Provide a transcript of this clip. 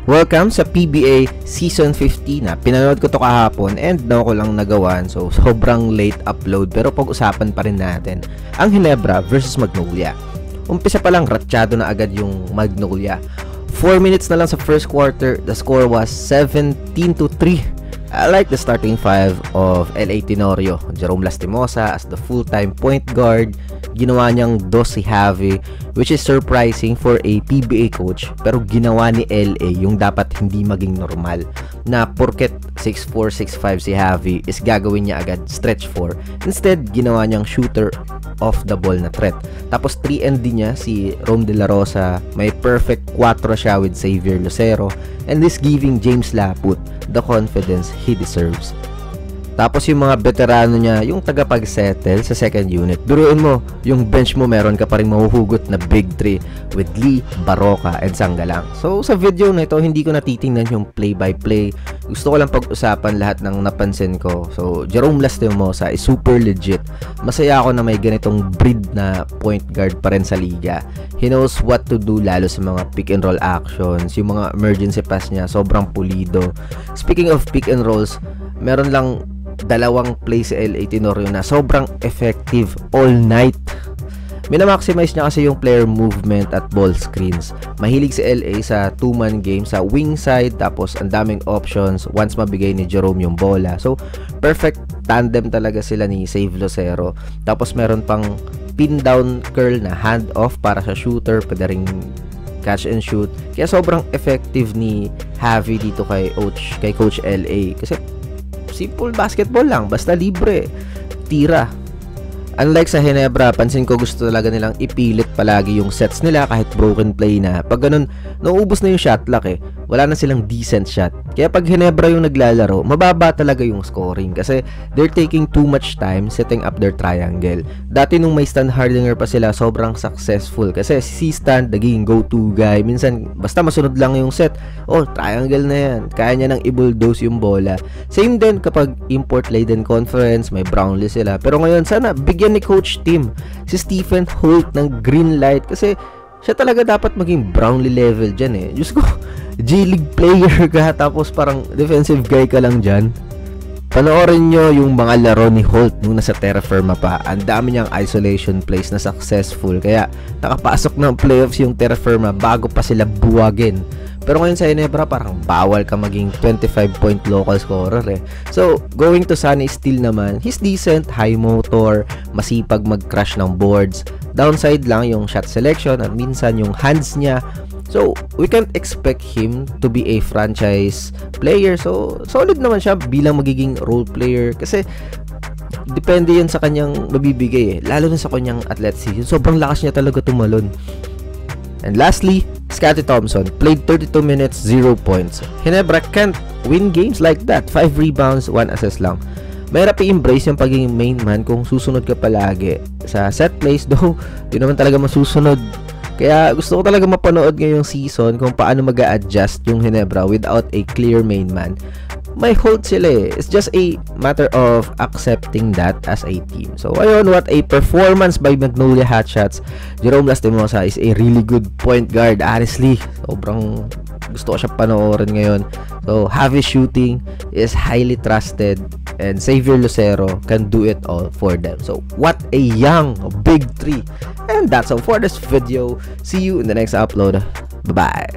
Welcome sa PBA Season 50 na pinanood ko to kahapon and now ko lang nagawan, so sobrang late upload pero pag-usapan pa rin natin ang Ginebra versus Magnolia. Umpisa pa lang ratsyado na agad yung Magnolia. 4 minutes na lang sa first quarter, the score was 17-3. I like the starting five of LA Tenorio. Jerome Lastimosa as the full-time point guard. Ginawa niyang dos si Javi, which is surprising for a PBA coach, pero ginawa ni LA yung dapat hindi maging normal na porket 6'4", 6'5" si Javi is gagawin niya agad stretch 4. Instead, ginawa niyang shooter off the ball na threat. Tapos 3-and niya si Rome De La Rosa, may perfect 4 siya with Xavier Lucero, and this giving James Laput the confidence he deserves. Tapos yung mga veterano niya, yung tagapag-settle sa second unit. Biruin mo, yung bench mo meron ka pa rin mahuhugot na big 3 with Lee, Baroka, and Sanggalang. So sa video na ito, hindi ko natitingnan yung play-by-play. Gusto ko lang pag-usapan lahat ng napansin ko. So Jerome Lastimosa is super legit. Masaya ako na may ganitong breed na point guard pa rin sa liga. He knows what to do lalo sa mga pick and roll actions. Yung mga emergency pass niya, sobrang pulido. Speaking of pick and rolls, meron lang dalawang play sa LA Tenorio na sobrang effective all night. Minamaximize niya kasi yung player movement at ball screens. Mahilig si LA sa 2-man game sa wing side, tapos ang daming options once mabigay ni Jerome yung bola. So perfect tandem talaga sila ni Xavier Lucero. Tapos meron pang pin down curl na hand off para sa shooter, pwede ring catch and shoot. Kaya sobrang effective ni Javi dito kay Coach LA kasi simple basketball lang, basta libre, tira. Unlike sa Ginebra, pansin ko gusto talaga nilang ipilit palagi yung sets nila kahit broken play na. Pag ganun, nauubos na yung shot clock eh. Wala na silang decent shot. Kaya pag Ginebra yung naglalaro, mababa talaga yung scoring kasi they're taking too much time setting up their triangle. Dati nung may Stan Hardinger pa sila, sobrang successful kasi si Stan naging go-to guy. Minsan, basta masunod lang yung set, oh, triangle na yan. Kaya niya nang i-bulldoze yung bola. Same din kapag import-laden conference, may Brownlee sila. Pero ngayon, sana bigyan ni Coach Tim si Stephen Holt ng green light kasi siya talaga dapat maging Brownlee level dyan eh. Diyos ko, G-League player ka tapos parang defensive guy ka lang dyan. Panoorin nyo yung mga laro ni Holt nung nasa Terra Firma pa. Ang dami niyang isolation plays na successful, kaya nakapasok ng playoffs yung Terra Firma bago pa sila buwagin. Pero ngayon sa Ginebra, parang bawal ka maging 25-point local scorer eh. So, going to Sunny Steel naman, he's decent, high motor, masipag mag-crush ng boards. Downside lang yung shot selection at minsan yung hands niya. So, we can't expect him to be a franchise player. So, solid naman siya bilang magiging role player kasi depende yan sa kanyang mabibigay eh. Lalo na sa kanyang athleticism. Sobrang lakas niya talaga tumalon. And lastly, Scottie Thompson played 32 minutes, 0 points. Ginebra can't win games like that. 5 rebounds, 1 assist lang. Mahirap i-embrace yung pagiging main man kung susunod ka palagi sa set plays, though yun naman talaga masusunod. Kaya gusto ko talaga mapanood ngayong season kung paano mag-a-adjust yung Ginebra without a clear main man. May hold sila eh. It's just a matter of accepting that as a team. So ayun, what a performance by Magnolia Hotshots. Jerome Lastimosa is a really good point guard. Honestly, sobrang gusto ko siya panoorin ngayon. So Javi shooting is highly trusted and Xavier Lucero can do it all for them. So what a young big 3. And that's all for this video. See you in the next upload. Bye-bye.